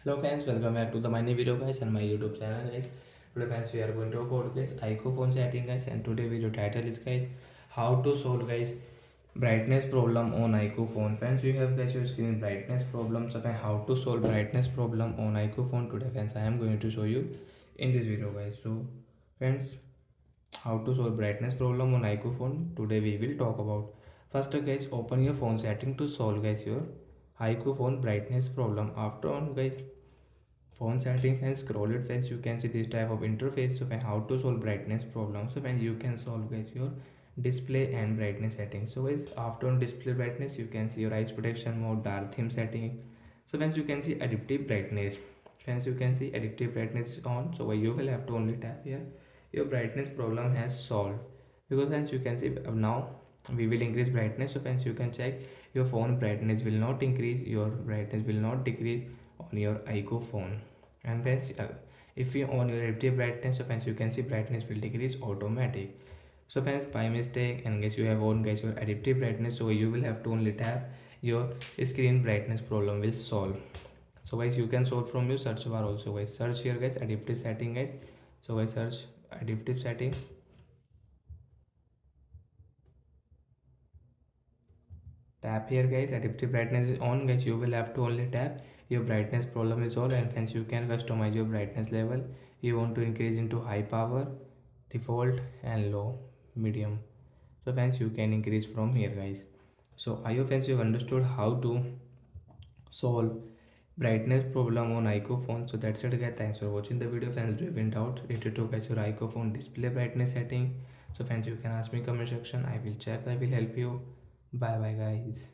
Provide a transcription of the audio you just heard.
Hello fans, welcome back to the my new video guys and my YouTube channel guys. Today fans we are going to talk about guys iqoo phone setting guys, and today video title is guys how to solve guys brightness problem on iqoo phone. Fans, you have guys your screen brightness problem, so how to solve brightness problem on iqoo phone today fans I am going to show you in this video guys. So friends, how to solve brightness problem on iqoo phone today we will talk about. First guys, open your phone setting to solve guys your iqoo phone brightness problem. After on guys phone setting and scroll it friends, you can see this type of interface. So when how to solve brightness problem, so when you can solve guys your display and brightness settings. So guys, after on display brightness you can see your eyes protection mode, dark theme setting. So friends, you can see adaptive brightness. Friends, you can see adaptive brightness is on, so you will have to only tap here. Your brightness problem has solved, because friends you can see now we will increase brightness. So friends, you can check your phone brightness will not increase, your brightness will not decrease on your iqoo phone. And friends, if you on your active brightness, so friends you can see brightness will decrease automatic. So friends, by mistake and guys you have on guys your adaptive brightness, so you will have to only tap, your screen brightness problem will solve. So guys, you can solve from your search bar also guys. Search here guys adaptive setting guys. So guys, search adaptive setting, tap here guys, adaptive brightness is on guys, you will have to only tap, your brightness problem is all. And hence you can customize your brightness level. You want to increase into high power, default and low, medium. So friends, you can increase from here guys. So I hope friends you have understood how to solve brightness problem on iqoo phone. So that's it guys, thanks for watching the video friends. Do you have any doubt related to guys your iqoo phone display brightness setting, so friends you can ask me comment section, I will check, I will help you. Bye bye guys.